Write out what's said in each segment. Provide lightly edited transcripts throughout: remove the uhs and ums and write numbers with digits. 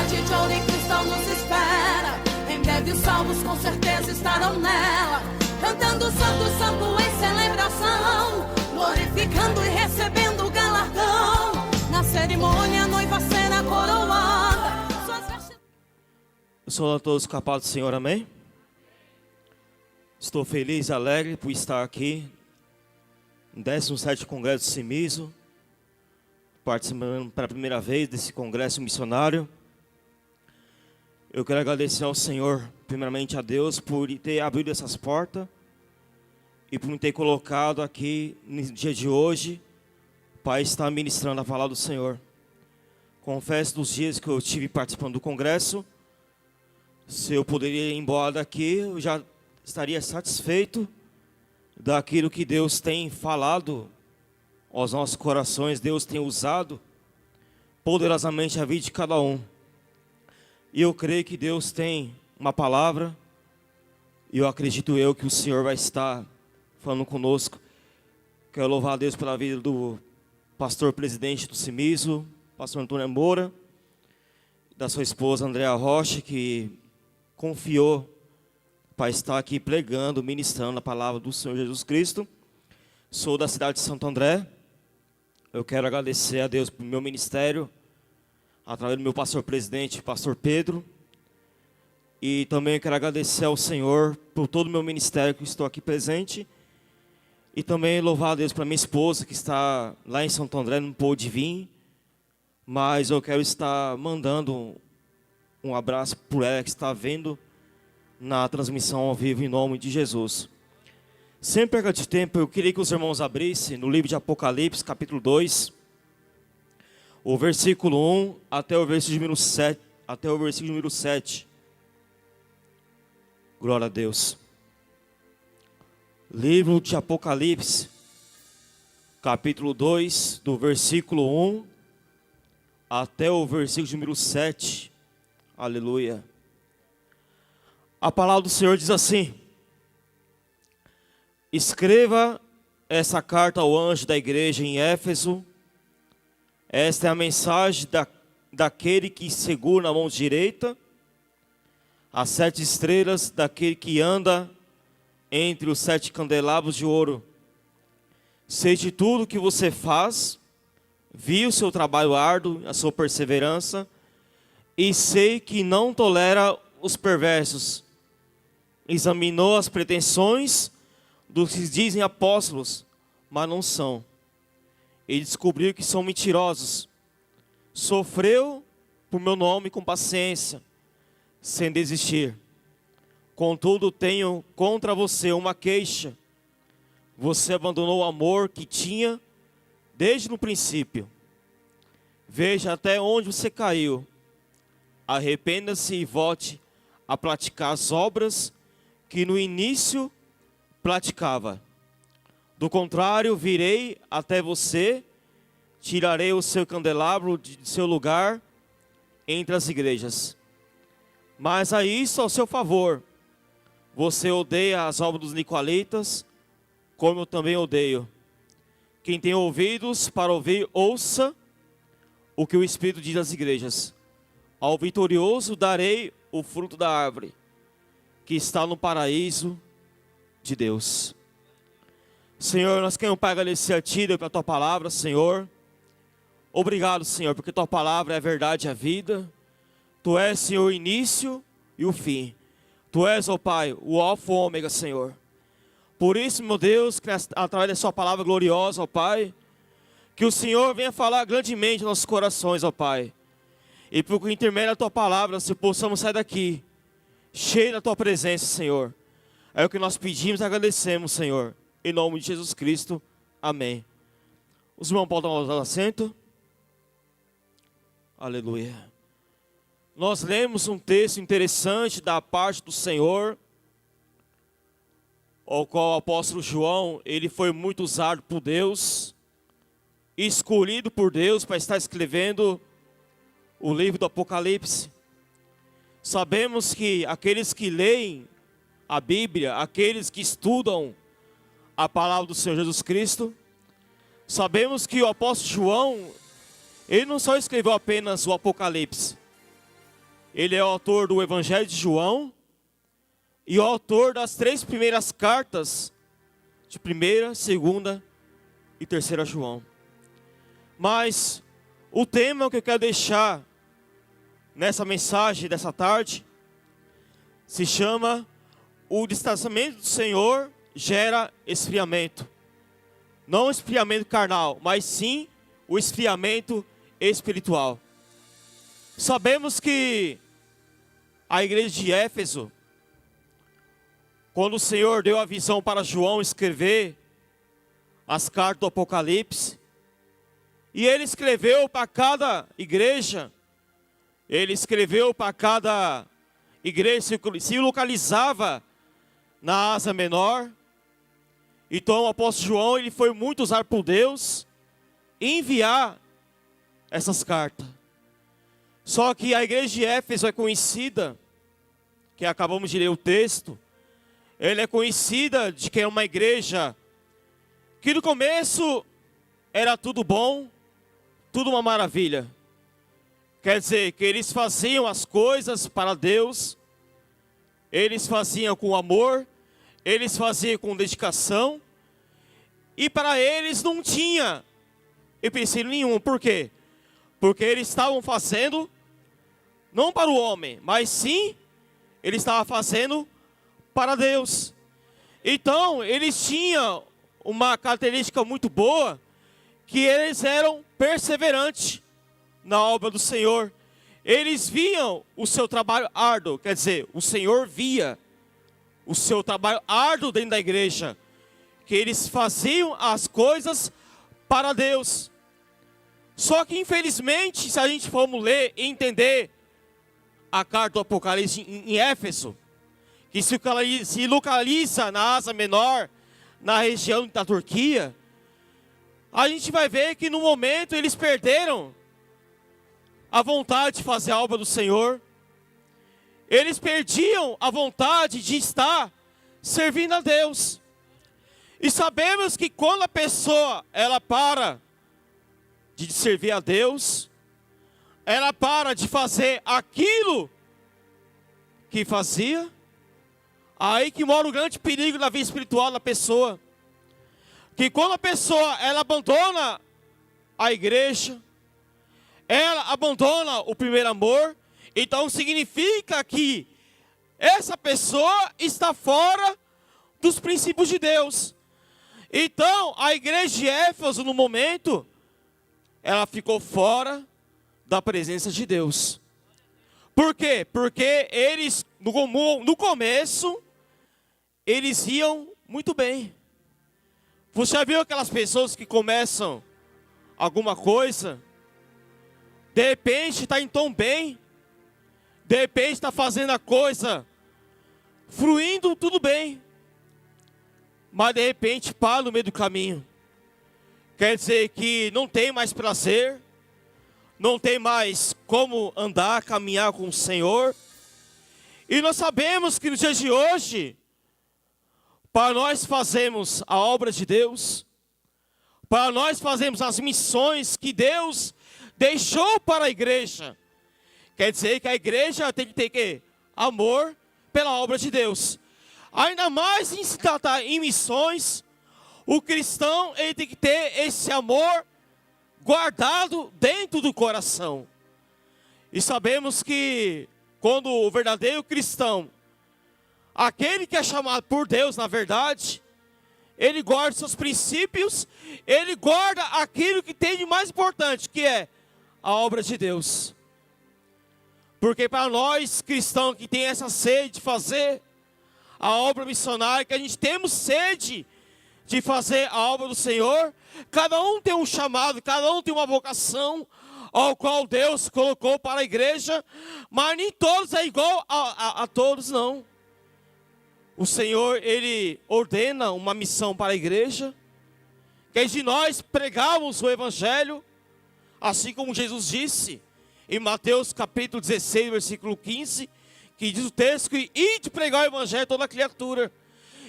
cidade de ouro em Cristo nos espera. Em breve os salvos com certeza estarão nela, cantando santo, santo em celebração, glorificando e recebendo o galardão. Na cerimônia a noiva será coroada. Eu sou a todos com a paz do Senhor, amém? Estou feliz e alegre por estar aqui no 17º Congresso do CIMISO, participando pela primeira vez desse congresso missionário. Eu quero agradecer ao Senhor, primeiramente a Deus, por ter abrido essas portas e por me ter colocado aqui no dia de hoje para estar ministrando a palavra do Senhor. Confesso dos dias que eu estive participando do congresso, se eu poderia ir embora daqui, eu já estaria satisfeito daquilo que Deus tem falado aos nossos corações. Deus tem usado poderosamente a vida de cada um. E eu creio que Deus tem uma palavra, e eu acredito que o Senhor vai estar falando conosco. Quero louvar a Deus pela vida do pastor presidente do CIMISO, pastor Antônio Moura, da sua esposa Andréa Rocha, que confiou para estar aqui pregando, ministrando a palavra do Senhor Jesus Cristo. Sou da cidade de Santo André. Eu quero agradecer a Deus pelo meu ministério, através do meu pastor presidente, pastor Pedro. E também quero agradecer ao Senhor por todo o meu ministério que estou aqui presente. E também louvar a Deus pela minha esposa que está lá em Santo André, não pôde vir. Mas eu quero estar mandando um abraço por ela que está vendo na transmissão ao vivo em nome de Jesus. Sem perda de tempo, eu queria que os irmãos abrissem no livro de Apocalipse, capítulo 2, o versículo 1 até o versículo número 7. Glória a Deus. Livro de Apocalipse, capítulo 2, do versículo 1 até o versículo número 7. Aleluia. A palavra do Senhor diz assim: escreva essa carta ao anjo da igreja em Éfeso. Esta é a mensagem daquele que segura na mão direita as 7 estrelas, daquele que anda entre os 7 candelabros de ouro. Sei de tudo que você faz, vi o seu trabalho árduo, a sua perseverança, e sei que não tolera os perversos. Examinou as pretensões dos que dizem apóstolos, mas não são. Ele descobriu que são mentirosos. Sofreu por meu nome com paciência, sem desistir. Contudo, tenho contra você uma queixa. Você abandonou o amor que tinha desde o princípio. Veja até onde você caiu. Arrependa-se e volte a praticar as obras que no início praticava. Do contrário, virei até você, tirarei o seu candelabro de seu lugar entre as igrejas. Mas a isso ao seu favor, você odeia as obras dos nicolaítas, como eu também odeio. Quem tem ouvidos para ouvir, ouça o que o Espírito diz às igrejas. Ao vitorioso darei o fruto da árvore, que está no paraíso de Deus. Senhor, nós queremos agradecer a Ti, Deus, pela Tua palavra, Senhor. Obrigado, Senhor, porque Tua palavra é a verdade e a vida. Tu és, Senhor, o início e o fim. Tu és, ó Pai, o alfa e o ômega, Senhor. Por isso, meu Deus, que através da Sua palavra gloriosa, ó Pai, que o Senhor venha falar grandemente nos nossos corações, ó Pai. E por intermédio da Tua palavra, se possamos sair daqui cheio da Tua presença, Senhor. É o que nós pedimos e agradecemos, Senhor. Em nome de Jesus Cristo. Amém. Os irmãos podem tomar assento. Aleluia. Nós lemos um texto interessante da parte do Senhor, ao qual o apóstolo João, ele foi muito usado por Deus, escolhido por Deus para estar escrevendo o livro do Apocalipse. Sabemos que aqueles que leem a Bíblia, aqueles que estudam a palavra do Senhor Jesus Cristo, sabemos que o apóstolo João, ele não só escreveu apenas o Apocalipse, ele é o autor do Evangelho de João e o autor das 3 primeiras cartas de 1ª, 2ª e 3ª João. Mas o tema que eu quero deixar nessa mensagem dessa tarde se chama: o distanciamento do Senhor gera esfriamento. Não esfriamento carnal, mas sim o esfriamento espiritual. Sabemos que a igreja de Éfeso, quando o Senhor deu a visão para João escrever as cartas do Apocalipse, e ele escreveu para cada igreja, se localizava na Ásia Menor. Então o apóstolo João, ele foi muito usado por Deus em enviar essas cartas. Só que a igreja de Éfeso é conhecida, que acabamos de ler o texto, ela é conhecida de que é uma igreja que no começo era tudo bom, tudo uma maravilha. Quer dizer, que eles faziam as coisas para Deus, eles faziam com amor, eles faziam com dedicação, e para eles não tinha empecilho nenhum. Por quê? Porque eles estavam fazendo, não para o homem, mas sim, eles estavam fazendo para Deus. Então, eles tinham uma característica muito boa, que eles eram perseverantes na obra do Senhor. Eles viam o seu trabalho árduo, quer dizer, o Senhor via o seu trabalho árduo dentro da igreja, que eles faziam as coisas para Deus. Só que infelizmente, se a gente formos ler e entender a carta do Apocalipse em Éfeso, que se localiza na Ásia Menor, na região da Turquia, a gente vai ver que no momento eles perderam a vontade de fazer a obra do Senhor. Eles perdiam a vontade de estar servindo a Deus. E sabemos que quando a pessoa, ela para de servir a Deus, ela para de fazer aquilo que fazia, aí que mora o grande perigo da vida espiritual da pessoa. Que quando a pessoa, ela abandona a igreja, ela abandona o primeiro amor, então significa que essa pessoa está fora dos princípios de Deus. Então, a igreja de Éfeso, no momento, ela ficou fora da presença de Deus. Por quê? Porque eles, no começo, eles iam muito bem. Você já viu aquelas pessoas que começam alguma coisa, de repente está indo tão bem, de repente está fazendo a coisa, fluindo tudo bem, mas de repente para no meio do caminho. Quer dizer que não tem mais prazer, não tem mais como andar, caminhar com o Senhor. E nós sabemos que nos dias de hoje, para nós fazermos a obra de Deus, para nós fazermos as missões que Deus deixou para a igreja, quer dizer que a igreja tem que ter amor pela obra de Deus. Ainda mais em se tratar em missões, o cristão ele tem que ter esse amor guardado dentro do coração. E sabemos que quando o verdadeiro cristão, aquele que é chamado por Deus na verdade, ele guarda seus princípios, ele guarda aquilo que tem de mais importante, que é a obra de Deus. Porque para nós cristãos que tem essa sede de fazer a obra missionária, que a gente temos sede de fazer a obra do Senhor, cada um tem um chamado, cada um tem uma vocação, ao qual Deus colocou para a igreja, mas nem todos é igual a todos, não. O Senhor, Ele ordena uma missão para a igreja, que é de nós pregarmos o Evangelho, assim como Jesus disse, em Mateus capítulo 16, versículo 15, que diz o texto que ide pregar o Evangelho a toda criatura.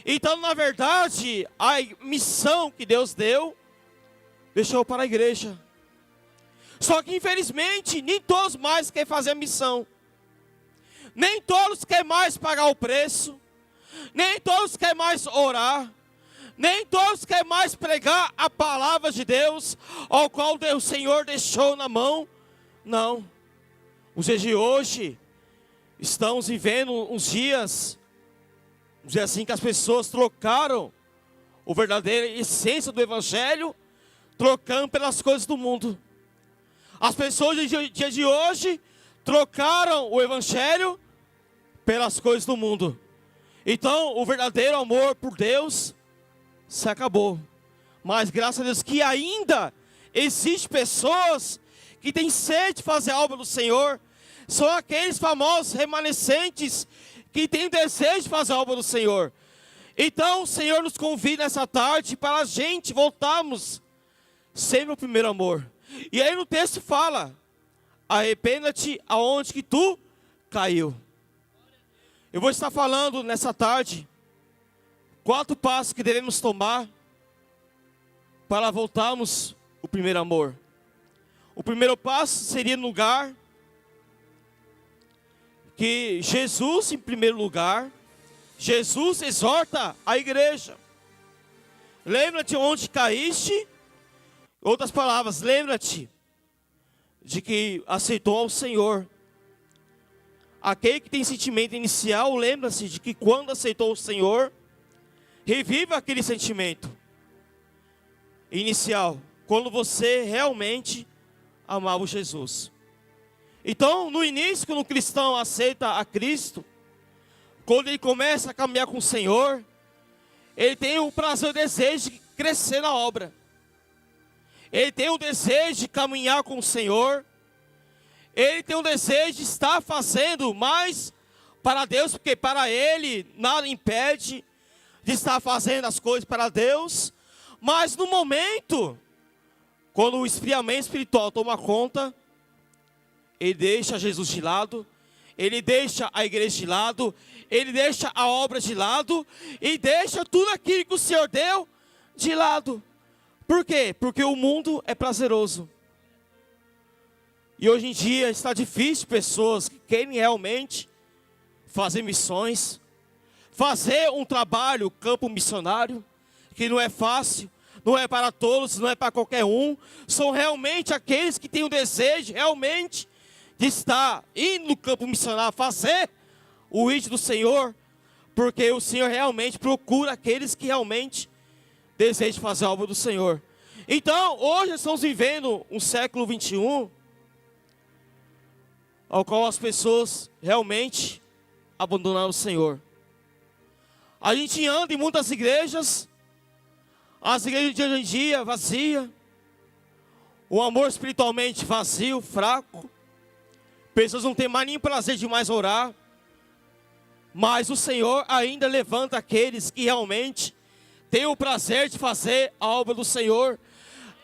Então, na verdade, a missão que Deus deu, deixou para a igreja. Só que, infelizmente, nem todos mais querem fazer a missão. Nem todos querem mais pagar o preço. Nem todos querem mais orar. Nem todos querem mais pregar a palavra de Deus, ao qual o Senhor deixou na mão. Não. Os dias de hoje, estamos vivendo uns dias assim, que as pessoas trocaram a verdadeira essência do Evangelho, trocando pelas coisas do mundo. As pessoas do dia de hoje trocaram o Evangelho pelas coisas do mundo. Então, o verdadeiro amor por Deus se acabou. Mas graças a Deus que ainda existem pessoas que têm sede de fazer a obra do Senhor. São aqueles famosos remanescentes que têm o desejo de fazer a obra do Senhor. Então o Senhor nos convida nessa tarde para a gente voltarmos sempre ao primeiro amor. E aí no texto fala: arrependa-te aonde que tu caiu. Eu vou estar falando nessa tarde 4 passos que devemos tomar para voltarmos ao primeiro amor. O primeiro passo seria no lugar que Jesus, em primeiro lugar, Jesus exorta a igreja. Lembra-te onde caíste. Outras palavras, lembra-te de que aceitou ao Senhor. Aquele que tem sentimento inicial, lembra-se de que quando aceitou o Senhor, reviva aquele sentimento inicial, quando você realmente amava Jesus. Então, no início, quando o cristão aceita a Cristo, quando ele começa a caminhar com o Senhor, ele tem o prazer, o desejo de crescer na obra. Ele tem o desejo de caminhar com o Senhor. Ele tem o desejo de estar fazendo mais para Deus, porque para ele nada impede de estar fazendo as coisas para Deus. Mas no momento, quando o esfriamento espiritual toma conta, ele deixa Jesus de lado, ele deixa a igreja de lado, ele deixa a obra de lado, e deixa tudo aquilo que o Senhor deu de lado. Por quê? Porque o mundo é prazeroso. E hoje em dia está difícil pessoas que querem realmente fazer missões, fazer um trabalho, campo missionário, que não é fácil, não é para todos, não é para qualquer um. São realmente aqueles que têm o desejo realmente de estar indo no campo missionário, fazer o ídolo do Senhor, porque o Senhor realmente procura aqueles que realmente desejam fazer a obra do Senhor. Então, hoje estamos vivendo um século 21, ao qual as pessoas realmente abandonaram o Senhor. A gente anda em muitas igrejas, as igrejas de hoje em dia vazias, o amor espiritualmente vazio, fraco, pessoas não têm mais nem prazer de mais orar, mas o Senhor ainda levanta aqueles que realmente têm o prazer de fazer a obra do Senhor.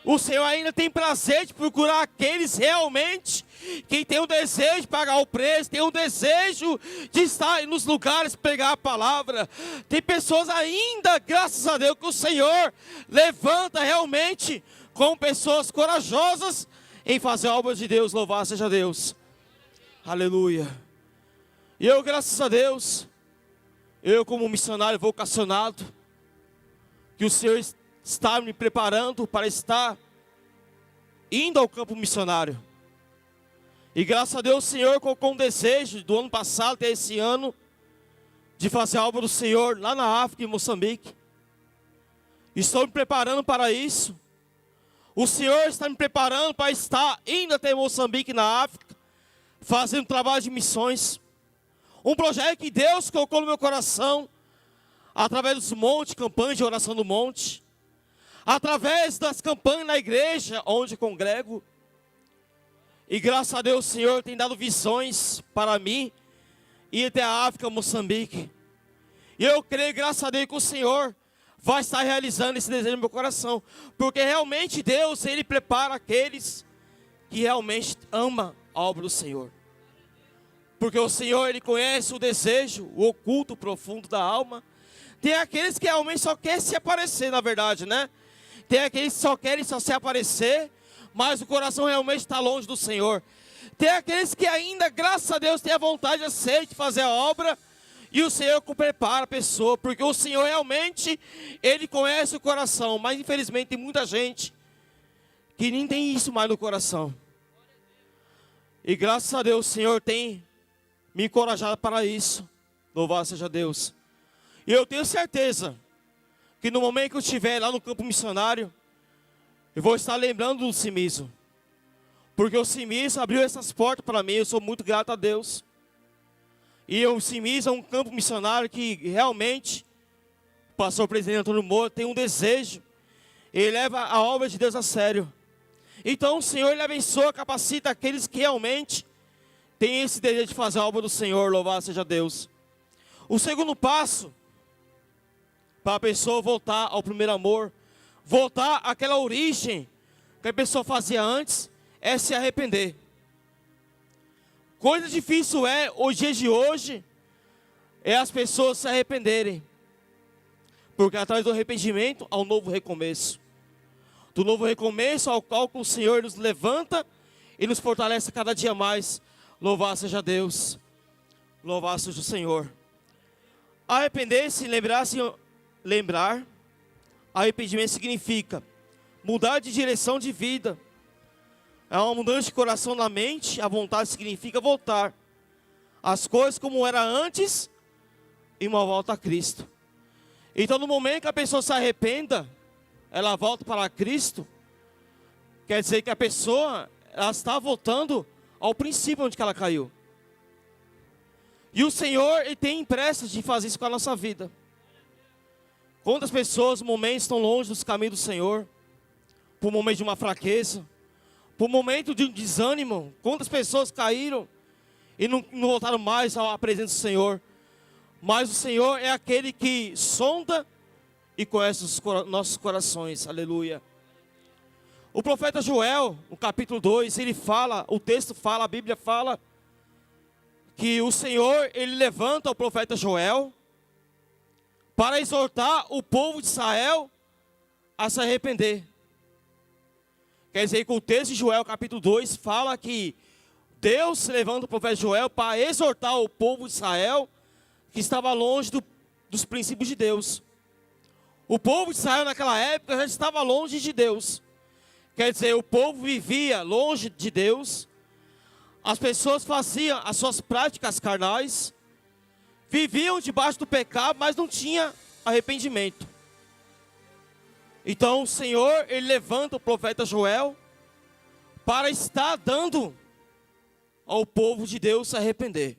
O Senhor ainda tem prazer de procurar aqueles realmente que tem o desejo de pagar o preço, tem o desejo de estar nos lugares pregar a palavra. Tem pessoas ainda, graças a Deus, que o Senhor levanta realmente como pessoas corajosas em fazer a obra de Deus. Louvado seja Deus. Aleluia. E eu, graças a Deus, eu como missionário vocacionado, que o Senhor está me preparando para estar indo ao campo missionário. E graças a Deus o Senhor colocou um desejo do ano passado até esse ano de fazer a obra do Senhor lá na África, em Moçambique. Estou me preparando para isso. O Senhor está me preparando para estar indo até Moçambique, na África, fazendo trabalho de missões. Um projeto que Deus colocou no meu coração, através dos montes, campanhas de oração do monte, através das campanhas na igreja onde congrego. E graças a Deus o Senhor tem dado visões para mim, ir até a África, Moçambique. E eu creio, graças a Deus, que o Senhor vai estar realizando esse desejo no meu coração. Porque realmente Deus, Ele prepara aqueles que realmente amam a obra do Senhor. Porque o Senhor, Ele conhece o desejo, o oculto, o profundo da alma. Tem aqueles que realmente só querem se aparecer, na verdade, né? Tem aqueles que só querem só se aparecer, mas o coração realmente está longe do Senhor. Tem aqueles que ainda, graças a Deus, têm a vontade e sede de fazer a obra. E o Senhor prepara a pessoa, porque o Senhor realmente, Ele conhece o coração. Mas infelizmente tem muita gente que nem tem isso mais no coração. E graças a Deus o Senhor tem me encorajado para isso. Louvado seja Deus. E eu tenho certeza que no momento que eu estiver lá no campo missionário, eu vou estar lembrando do Cimiso. Porque o Cimiso abriu essas portas para mim, eu sou muito grato a Deus. E o Cimiso é um campo missionário que realmente o pastor presidente Antônio Moura tem um desejo. Ele leva a obra de Deus a sério. Então o Senhor, Ele abençoa, capacita aqueles que realmente têm esse desejo de fazer a obra do Senhor, louvado seja Deus. O segundo passo, para a pessoa voltar ao primeiro amor, voltar àquela origem que a pessoa fazia antes, é se arrepender. Coisa difícil os dias de hoje, é as pessoas se arrependerem. Porque atrás do arrependimento há um novo recomeço. Do novo recomeço ao qual o Senhor nos levanta e nos fortalece cada dia mais. Louvado seja Deus. Louvado seja o Senhor. Arrepender-se, lembrar. Arrependimento significa mudar de direção de vida. É uma mudança de coração na mente. A vontade significa voltar as coisas como era antes e uma volta a Cristo. Então no momento que a pessoa se arrependa, ela volta para Cristo, quer dizer que a pessoa, ela está voltando ao princípio onde que ela caiu. E o Senhor, Ele tem pressa de fazer isso com a nossa vida. Quantas pessoas, momentos, estão longe dos caminhos do Senhor, por um momento de uma fraqueza, por um momento de um desânimo. Quantas pessoas caíram e não voltaram mais à presença do Senhor. Mas o Senhor é aquele que sonda e conhece os nossos corações, aleluia. O profeta Joel, no capítulo 2, ele fala, o texto fala, a Bíblia fala, que o Senhor, Ele levanta o profeta Joel, para exortar o povo de Israel a se arrepender. Quer dizer que o texto de Joel, capítulo 2, fala que Deus levanta o profeta Joel para exortar o povo de Israel, que estava longe dos princípios de Deus. O povo de Israel naquela época já estava longe de Deus. Quer dizer, o povo vivia longe de Deus. As pessoas faziam as suas práticas carnais. Viviam debaixo do pecado, mas não tinha arrependimento. Então o Senhor, Ele levanta o profeta Joel para estar dando ao povo de Deus se arrepender.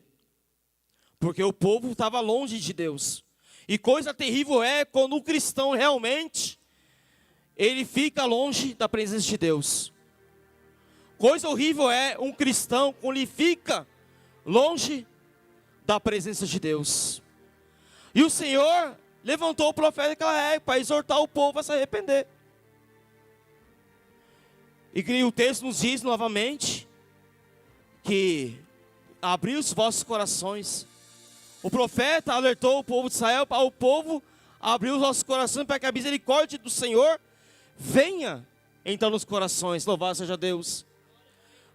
Porque o povo estava longe de Deus. E coisa terrível é quando o cristão realmente, ele fica longe da presença de Deus. Coisa horrível é um cristão quando ele fica longe da presença de Deus. E o Senhor levantou o profeta naquela época para exortar o povo a se arrepender. E o texto nos diz novamente que abriu os vossos corações. O profeta alertou o povo de Israel para o povo abrir os nossos corações para que a misericórdia do Senhor venha entrar nos corações. Louvado seja Deus.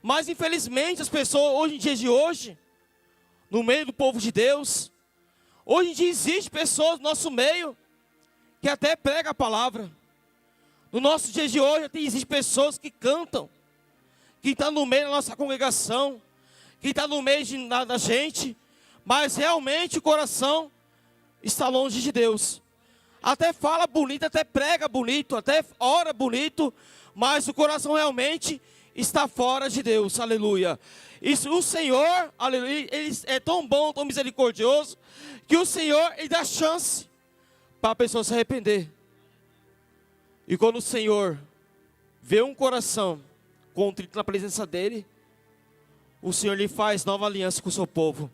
Mas infelizmente as pessoas hoje em dia de hoje, no meio do povo de Deus, hoje em dia existe pessoas no nosso meio que até pregam a palavra. No nosso dia de hoje existem pessoas que cantam, que estão no meio da nossa congregação, que estão no meio da gente, mas realmente o coração está longe de Deus. Até fala bonito, até prega bonito, até ora bonito, mas o coração realmente está fora de Deus, aleluia. Isso, o Senhor, aleluia, Ele é tão bom, tão misericordioso, que o Senhor, Ele dá chance para a pessoa se arrepender. E quando o Senhor vê um coração contrito na presença dEle, o Senhor lhe faz nova aliança com o seu povo.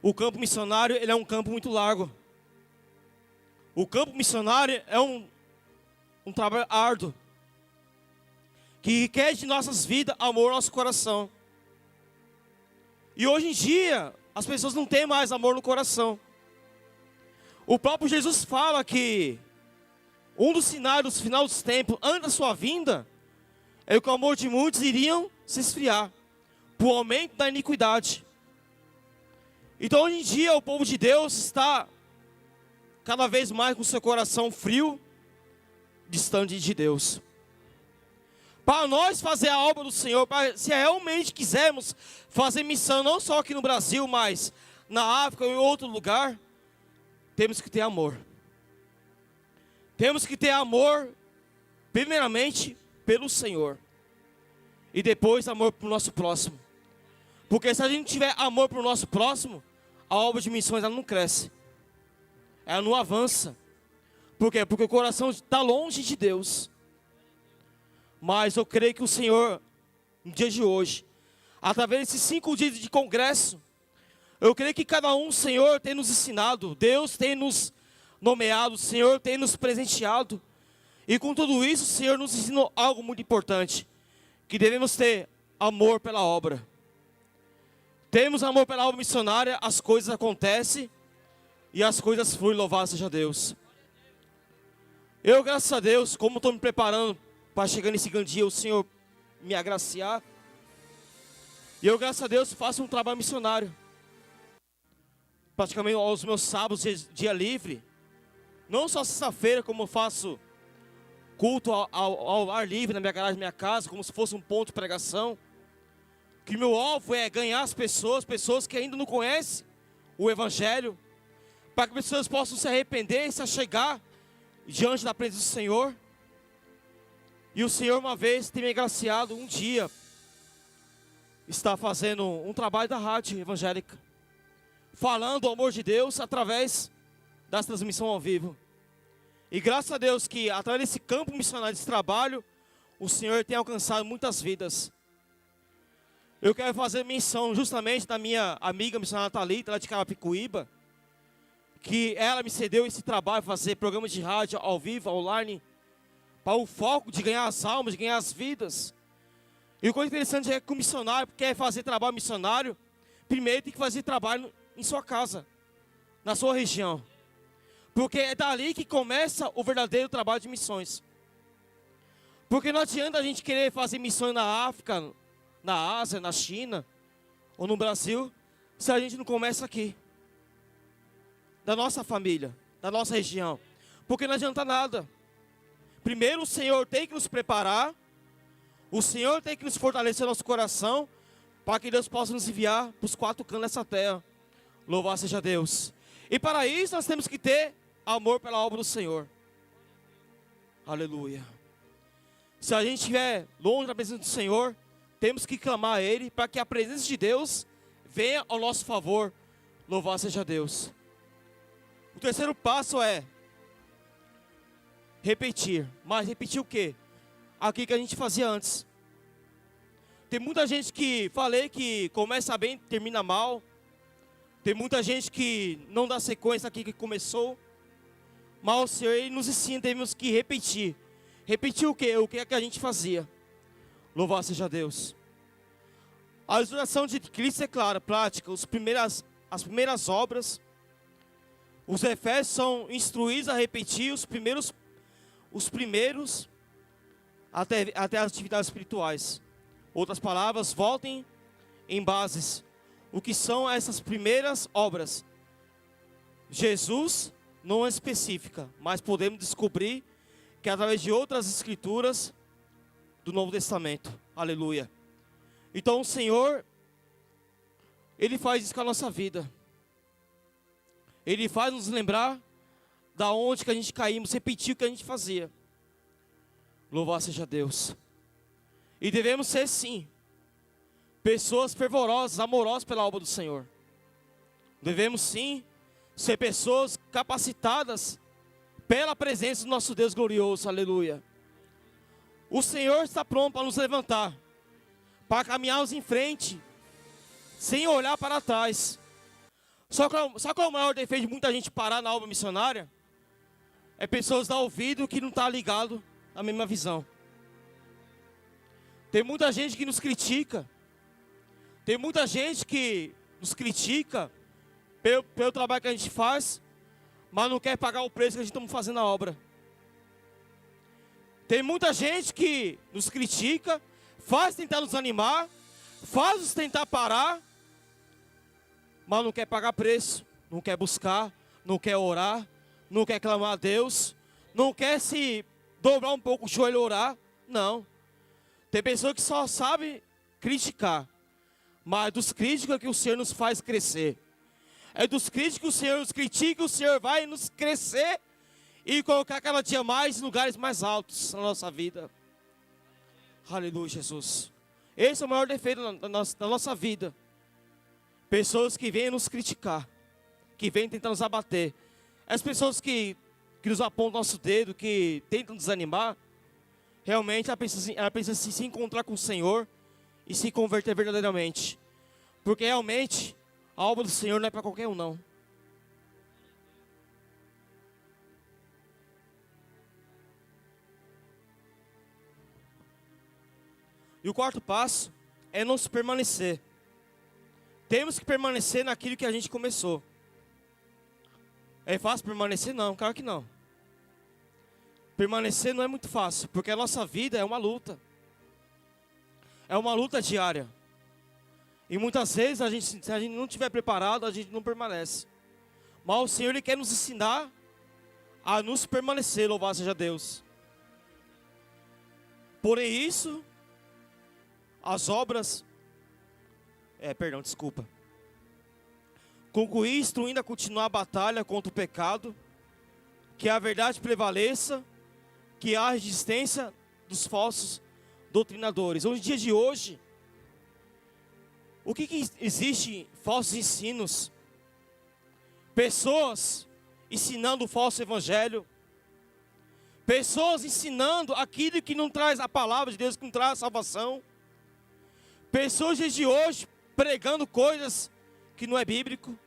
O campo missionário, ele é um campo muito largo. O campo missionário é um trabalho árduo, que requer de nossas vidas amor ao nosso coração. E hoje em dia, as pessoas não têm mais amor no coração. O próprio Jesus fala que um dos sinais dos final dos tempos, antes da sua vinda, é que o amor de muitos iriam se esfriar, por aumento da iniquidade. Então hoje em dia o povo de Deus está cada vez mais com seu coração frio, distante de Deus. Para nós fazer a obra do Senhor, se realmente quisermos fazer missão, não só aqui no Brasil, mas na África ou em outro lugar, temos que ter amor. Temos que ter amor, primeiramente, pelo Senhor. E depois amor para o nosso próximo. Porque se a gente tiver amor para o nosso próximo, a obra de missões ela não cresce. Ela não avança. Por quê? Porque o coração está longe de Deus. Mas eu creio que o Senhor, no dia de hoje, através desses 5 dias de congresso, eu creio que cada um, o Senhor tem nos ensinado, Deus tem nos nomeado, o Senhor tem nos presenteado. E com tudo isso, o Senhor nos ensinou algo muito importante. Que devemos ter amor pela obra. Temos amor pela obra missionária, as coisas acontecem e as coisas fluem, louvado seja Deus. Eu, graças a Deus, como estou me preparando para chegar nesse grande dia, o Senhor me agraciar. E eu, graças a Deus, faço um trabalho missionário. Praticamente aos meus sábados, dia livre. Não só sexta-feira, como eu faço culto ao ar livre na minha garagem, na minha casa, como se fosse um ponto de pregação. Que meu alvo é ganhar as pessoas que ainda não conhecem o Evangelho, para que as pessoas possam se arrepender e se achegar diante da presença do Senhor. E o Senhor uma vez tem me agraciado, um dia, está fazendo um trabalho da rádio evangélica, falando o amor de Deus através das transmissões ao vivo. E graças a Deus que através desse campo missionário, desse trabalho, o Senhor tem alcançado muitas vidas. Eu quero fazer menção justamente da minha amiga missionária Thalita, lá de Carapicuíba, que ela me cedeu esse trabalho, fazer programas de rádio ao vivo, online, para o foco de ganhar as almas, de ganhar as vidas. E o coisa interessante é que o missionário quer fazer trabalho missionário, primeiro tem que fazer trabalho em sua casa, na sua região. Porque é dali que começa o verdadeiro trabalho de missões. Porque não adianta a gente querer fazer missões na África, na Ásia, na China, ou no Brasil, se a gente não começa aqui. Da nossa família, da nossa região. Porque não adianta nada. Primeiro o Senhor tem que nos preparar, o Senhor tem que nos fortalecer nosso coração, para que Deus possa nos enviar para os 4 cantos dessa terra. Louvado seja Deus. E para isso nós temos que ter amor pela obra do Senhor. Aleluia. Se a gente estiver longe da presença do Senhor, temos que clamar a Ele, para que a presença de Deus venha ao nosso favor. Louvado seja Deus. O terceiro passo é repetir. Mas repetir o quê? Aquilo que a gente fazia antes. Tem muita gente que falei que começa bem, termina mal. Tem muita gente que não dá sequência aqui que começou. Mas o Senhor Ele nos ensina, temos que repetir. Repetir o quê? O que é que a gente fazia? Louvado seja Deus. A exortação de Cristo é clara, prática. As primeiras obras. Os efésios são instruídos a repetir os primeiros até as atividades espirituais. Outras palavras, voltem em bases. O que são essas primeiras obras? Jesus não é específica, mas podemos descobrir que através de outras escrituras do Novo Testamento. Aleluia. Então o Senhor, Ele faz isso com a nossa vida. Ele faz nos lembrar da onde que a gente caímos, repetir o que a gente fazia. Louvado seja Deus. E devemos ser sim pessoas fervorosas, amorosas pela obra do Senhor. Devemos sim ser pessoas capacitadas pela presença do nosso Deus glorioso. Aleluia. O Senhor está pronto para nos levantar, para caminharmos em frente, sem olhar para trás. Só que é o maior defeito de muita gente parar na obra missionária? É pessoas dar ouvido que não está ligado à mesma visão. Tem muita gente que nos critica. Tem muita gente que nos critica pelo trabalho que a gente faz, mas não quer pagar o preço que a gente está fazendo na obra. Tem muita gente que nos critica, faz tentar nos animar, faz nos tentar parar, mas não quer pagar preço, não quer buscar, não quer orar, não quer clamar a Deus, não quer se dobrar um pouco o joelho e orar. Não. Tem pessoa que só sabe criticar, mas é dos críticos que o Senhor nos faz crescer. É dos críticos que o Senhor nos critica, o Senhor vai nos crescer e colocar cada dia mais em lugares mais altos na nossa vida. Aleluia, Jesus. Esse é o maior defeito da nossa vida. Pessoas que vêm nos criticar, que vêm tentar nos abater. As pessoas que nos apontam nosso dedo, que tentam desanimar, realmente ela precisa se encontrar com o Senhor e se converter verdadeiramente. Porque realmente a obra do Senhor não é para qualquer um, não. E o quarto passo é nos permanecer. Temos que permanecer naquilo que a gente começou. É fácil permanecer? Não, claro que não. Permanecer não é muito fácil, porque a nossa vida é uma luta. É uma luta diária. E muitas vezes, se a gente não estiver preparado, a gente não permanece. Mas o Senhor, Ele quer nos ensinar a nos permanecer, louvado seja Deus. Porém isso, as obras... Concluir, instruindo a continuar a batalha contra o pecado, que a verdade prevaleça, que há resistência dos falsos doutrinadores. Nos dias de hoje, o que existe? Falsos ensinos, pessoas ensinando o falso evangelho, pessoas ensinando aquilo que não traz a palavra de Deus, que não traz a salvação, pessoas nos dias de hoje pregando coisas que não é bíblico,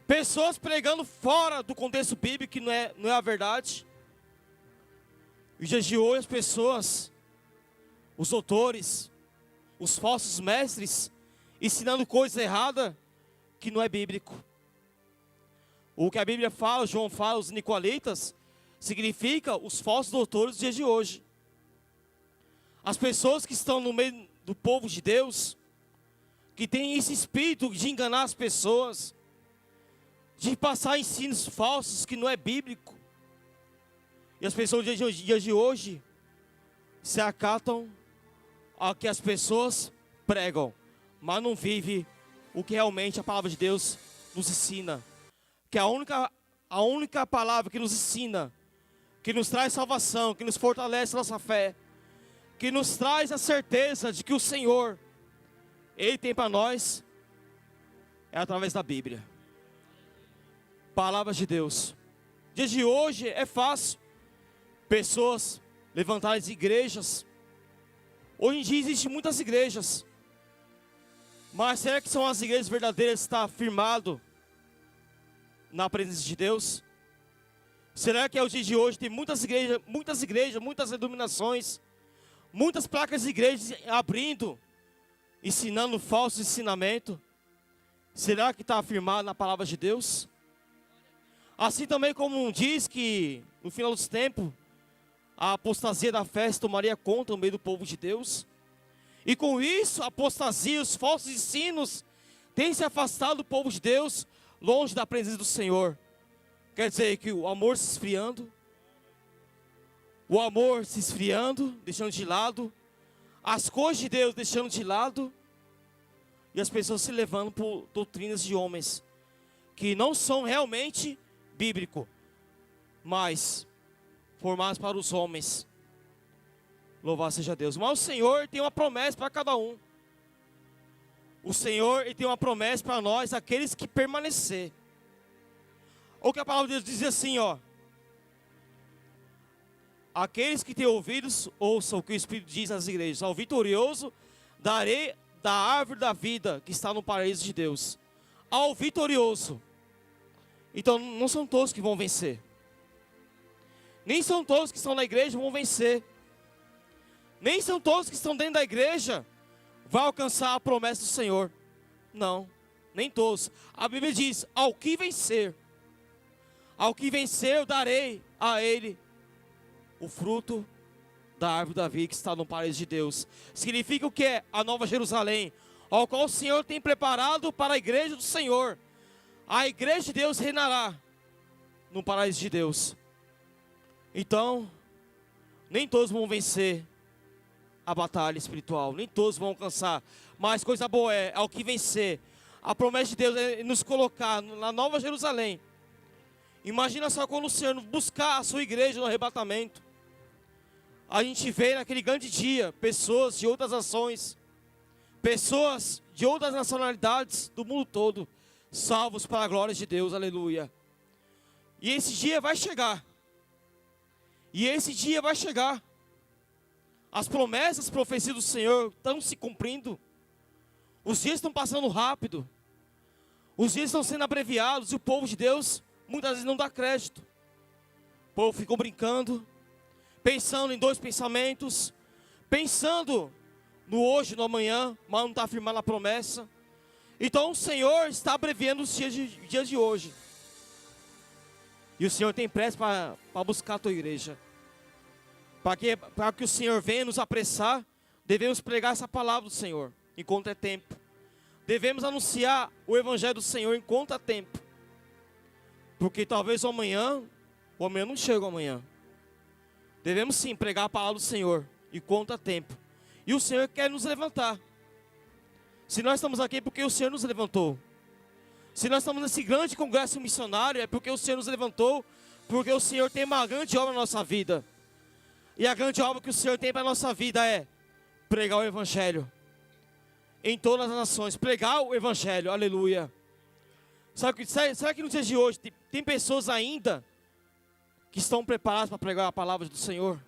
pessoas pregando fora do contexto bíblico, que não é a verdade. Nos dias de hoje as pessoas, os doutores, os falsos mestres, ensinando coisas erradas que não é bíblico. O que a Bíblia fala, João fala, os nicolaítas, significa os falsos doutores dos dias de hoje. As pessoas que estão no meio do povo de Deus, que tem esse espírito de enganar as pessoas, de passar ensinos falsos que não é bíblico. E as pessoas dos dias de hoje se acatam ao que as pessoas pregam, mas não vivem o que realmente a palavra de Deus nos ensina. Que a única palavra que nos ensina, que nos traz salvação, que nos fortalece a nossa fé, que nos traz a certeza de que o Senhor, Ele tem para nós, é através da Bíblia. Palavras de Deus. Dias de hoje é fácil pessoas levantarem as igrejas. Hoje em dia existem muitas igrejas, mas será que são as igrejas verdadeiras que estão firmadas na presença de Deus? Será que é o dia de hoje tem muitas igrejas, muitas denominações, muitas placas de igrejas abrindo, ensinando falso ensinamento? Será que está afirmado na palavra de Deus? Assim também como diz que no final dos tempos a apostasia da fé tomaria conta no meio do povo de Deus. E com isso a apostasia, os falsos ensinos têm se afastado do povo de Deus, longe da presença do Senhor. Quer dizer que o amor se esfriando, deixando de lado, as coisas de Deus deixando de lado, e as pessoas se levando por doutrinas de homens que não são realmente bíblico, mas formados para os homens. Louvado seja Deus. Mas o Senhor tem uma promessa para cada um. O Senhor, Ele tem uma promessa para nós, aqueles que permanecer. Ou que a palavra de Deus diz assim, ó: aqueles que têm ouvidos, ouçam o que o Espírito diz às igrejas. Ao vitorioso darei da árvore da vida que está no paraíso de Deus. Ao vitorioso. Então não são todos que vão vencer. Nem são todos que estão na igreja vão vencer. Nem são todos que estão dentro da igreja vão alcançar a promessa do Senhor. Não, nem todos. A Bíblia diz: ao que vencer eu darei a ele o fruto da árvore da vida que está no paraíso de Deus. Significa o que é a Nova Jerusalém, ao qual o Senhor tem preparado para a igreja do Senhor. A igreja de Deus reinará no paraíso de Deus. Então, nem todos vão vencer a batalha espiritual, nem todos vão alcançar, mas coisa boa é ao que vencer. A promessa de Deus é nos colocar na Nova Jerusalém. Imagina só quando o Senhor buscar a sua igreja no arrebatamento. A gente vê naquele grande dia pessoas de outras nações, pessoas de outras nacionalidades do mundo todo, salvos para a glória de Deus, aleluia. E esse dia vai chegar. E esse dia vai chegar. As promessas, as profecias do Senhor estão se cumprindo. Os dias estão passando rápido. Os dias estão sendo abreviados. E o povo de Deus muitas vezes não dá crédito. O povo ficou brincando, pensando em dois pensamentos, pensando no hoje, no amanhã, mas não está afirmando a promessa. Então o Senhor está abreviando os dias de hoje. E o Senhor tem pressa para buscar a tua igreja. Para que o Senhor venha nos apressar, devemos pregar essa palavra do Senhor, enquanto é tempo. Devemos anunciar o Evangelho do Senhor enquanto é tempo. Porque talvez o amanhã não chega amanhã. Devemos sim pregar a palavra do Senhor enquanto é tempo. E o Senhor quer nos levantar. Se nós estamos aqui é porque o Senhor nos levantou. Se nós estamos nesse grande congresso missionário é porque o Senhor nos levantou. Porque o Senhor tem uma grande obra na nossa vida. E a grande obra que o Senhor tem para a nossa vida é pregar o Evangelho em todas as nações, pregar o Evangelho, aleluia. Será que nos dias de hoje tem pessoas ainda que estão preparadas para pregar a palavra do Senhor?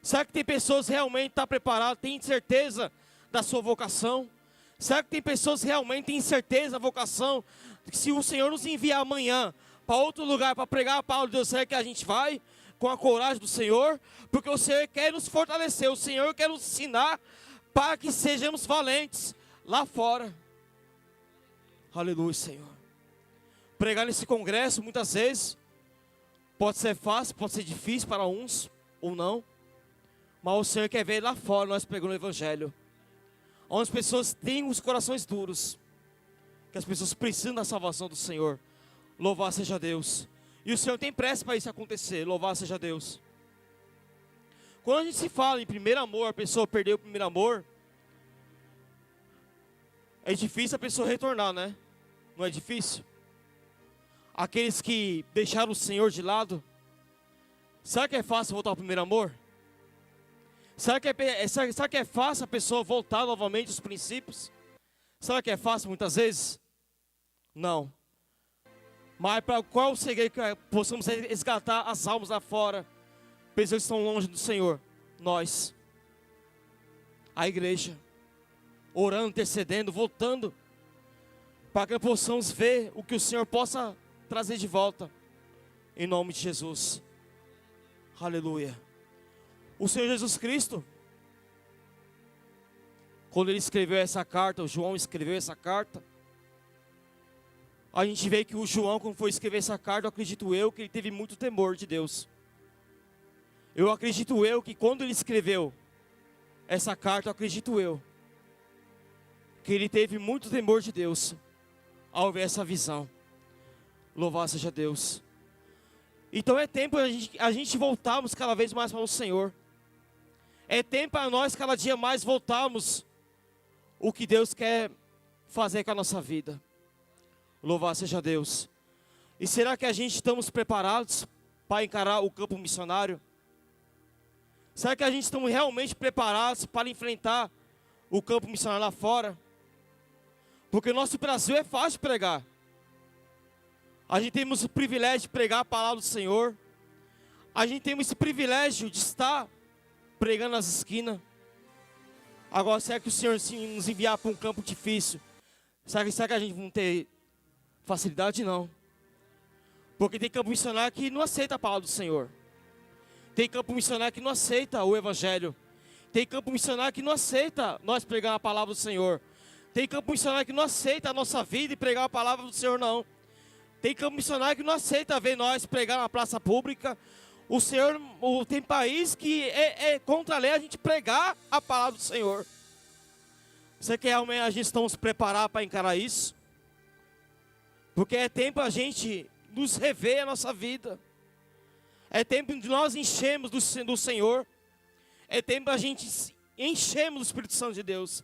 Será que tem pessoas que realmente estão preparadas, têm certeza da sua vocação? Será que tem pessoas que realmente têm certeza da vocação? Que se o Senhor nos enviar amanhã para outro lugar para pregar a palavra de Deus, será que a gente vai com a coragem do Senhor? Porque o Senhor quer nos fortalecer, o Senhor quer nos ensinar para que sejamos valentes lá fora. Aleluia, Senhor. Pregar nesse congresso muitas vezes pode ser fácil, pode ser difícil para uns ou não, mas o Senhor quer ver lá fora nós pregando o Evangelho, onde as pessoas têm os corações duros, que as pessoas precisam da salvação do Senhor. Louvado seja Deus. E o Senhor tem pressa para isso acontecer. Louvado seja Deus. Quando a gente se fala em primeiro amor, a pessoa perdeu o primeiro amor, é difícil a pessoa retornar, né? Não é difícil? Aqueles que deixaram o Senhor de lado, será que é fácil voltar ao primeiro amor? Será que é fácil a pessoa voltar novamente aos princípios? Será que é fácil muitas vezes? Não. Mas para qual segredo que possamos resgatar as almas lá fora, pessoas que estão longe do Senhor? Nós, a igreja, orando, intercedendo, voltando, para que possamos ver o que o Senhor possa trazer de volta, em nome de Jesus. Aleluia. O Senhor Jesus Cristo, quando ele escreveu essa carta, o João escreveu essa carta, a gente vê que o João, quando foi escrever essa carta, eu acredito eu que ele teve muito temor de Deus. Eu acredito eu que quando ele escreveu essa carta, eu acredito eu que ele teve muito temor de Deus ao ver essa visão. Louvado seja Deus. Então é tempo a gente voltarmos cada vez mais para o Senhor. É tempo para nós cada dia mais voltarmos o que Deus quer fazer com a nossa vida. Louvado seja Deus. E será que a gente estamos preparados para encarar o campo missionário? Será que a gente estamos realmente preparados para enfrentar o campo missionário lá fora? Porque o nosso Brasil é fácil de pregar. A gente temos o privilégio de pregar a palavra do Senhor. A gente tem esse privilégio de estar pregando nas esquinas. Agora, será que o Senhor nos enviar para um campo difícil? Será que a gente não ter facilidade? Não. Porque tem campo missionário que não aceita a palavra do Senhor. Tem campo missionário que não aceita o Evangelho. Tem campo missionário que não aceita nós pregar a palavra do Senhor. Tem campo missionário que não aceita a nossa vida e pregar a palavra do Senhor, não. Tem campo missionário que não aceita ver nós pregar na praça pública O Senhor, tem país que é contra a lei a gente pregar a palavra do Senhor. Você quer amanhã a gente estamos preparados para encarar isso? Porque é tempo a gente nos rever a nossa vida. É tempo de nós enchermos do Senhor. É tempo a gente enchermos do Espírito Santo de Deus.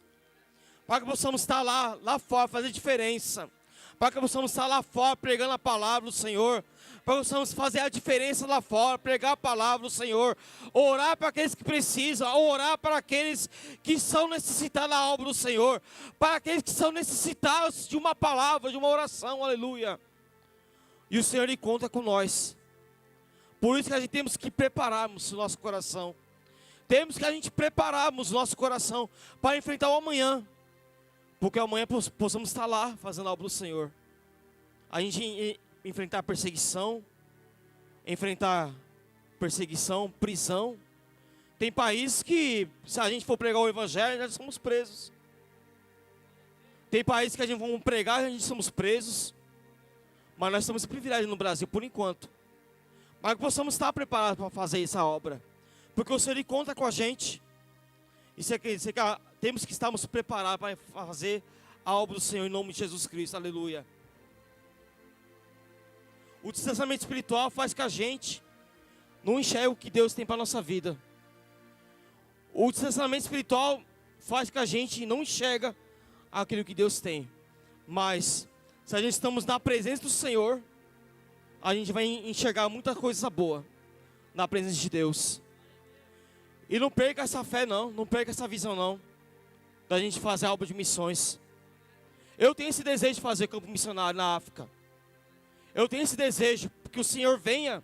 Para que possamos estar lá fora, fazer diferença. Para que possamos estar lá fora pregando a palavra do Senhor. Para que possamos fazer a diferença lá fora, pregar a palavra do Senhor. Orar para aqueles que precisam, orar para aqueles que são necessitados da obra do Senhor. Para aqueles que são necessitados de uma palavra, de uma oração, aleluia. E o Senhor Ele conta com nós. Por isso que a gente temos que prepararmos o nosso coração. Temos que a gente prepararmos o nosso coração para enfrentar o amanhã. Porque amanhã possamos estar lá fazendo a obra do Senhor. A gente enfrentar perseguição, prisão. Tem países que, se a gente for pregar o Evangelho, nós somos presos. Tem países que a gente vai pregar e a gente somos presos. Mas nós estamos privilegiados no Brasil, por enquanto. Mas que possamos estar preparados para fazer essa obra. Porque o Senhor Ele conta com a gente. Temos que estarmos preparados para fazer a obra do Senhor em nome de Jesus Cristo, aleluia. O distanciamento espiritual faz que a gente não enxergue o que Deus tem para a nossa vida. O distanciamento espiritual faz que a gente não enxerga aquilo que Deus tem. Mas, se a gente estamos na presença do Senhor, a gente vai enxergar muita coisa boa na presença de Deus. E não perca essa fé não perca essa visão não, da gente fazer a obra de missões. Eu tenho esse desejo de fazer campo missionário na África. Eu tenho esse desejo, que o Senhor venha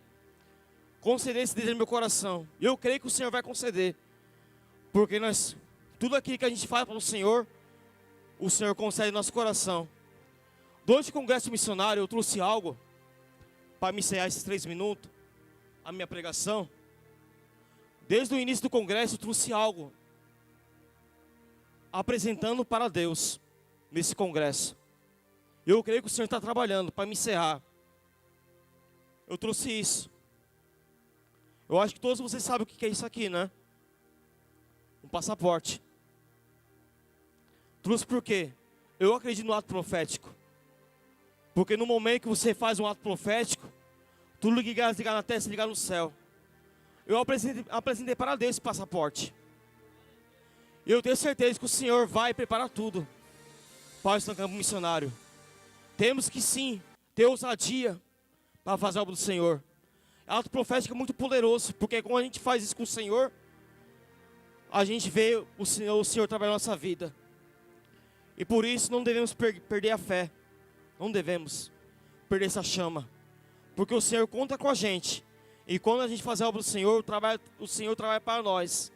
conceder esse desejo no meu coração. E eu creio que o Senhor vai conceder. Porque tudo aquilo que a gente faz para o Senhor concede no nosso coração. Durante o congresso missionário eu trouxe algo, para me encerrar esses 3 minutos, a minha pregação. Desde o início do congresso eu trouxe algo, apresentando para Deus, nesse congresso. Eu creio que o Senhor está trabalhando para me encerrar. Eu trouxe isso. Eu acho que todos vocês sabem o que é isso aqui, né? Um passaporte. Trouxe por quê? Eu acredito no ato profético. Porque no momento que você faz um ato profético, tudo ligar na terra, se ligar no céu. Eu apresentei para Deus esse passaporte. E eu tenho certeza que o Senhor vai preparar tudo para o campo missionário. Temos que sim ter ousadia para fazer a obra do Senhor. O ato profético é muito poderoso, porque quando a gente faz isso com o Senhor, a gente vê o Senhor trabalhar na nossa vida. E por isso não devemos perder a fé. Não devemos perder essa chama. Porque o Senhor conta com a gente. E quando a gente faz a obra do Senhor, o Senhor trabalha para nós.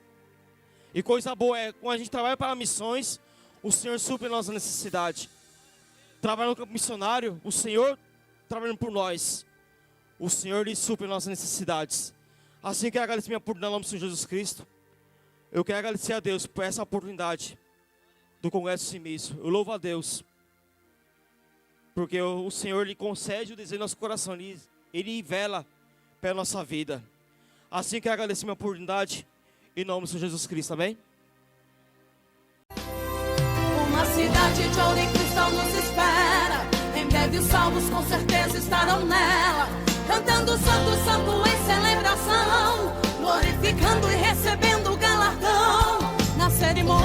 E coisa boa é, quando a gente trabalha para missões, o Senhor supre a nossa necessidade. Trabalhando no campo missionário, o Senhor trabalhando por nós. O Senhor lhe supre as nossas necessidades. Assim eu quero agradecer minha oportunidade no nome do Senhor Jesus Cristo. Eu quero agradecer a Deus por essa oportunidade do Congresso Simisso. Eu louvo a Deus. Porque o Senhor lhe concede o desejo do nosso coração. Ele vela pela nossa vida. Assim eu quero agradecer minha oportunidade em nome do Senhor Jesus Cristo, amém? Uma cidade de ouro e cristal nos espera. Em breve os salvos com certeza estarão nela, cantando santo, santo em celebração, glorificando e recebendo o galardão. Na cerimônia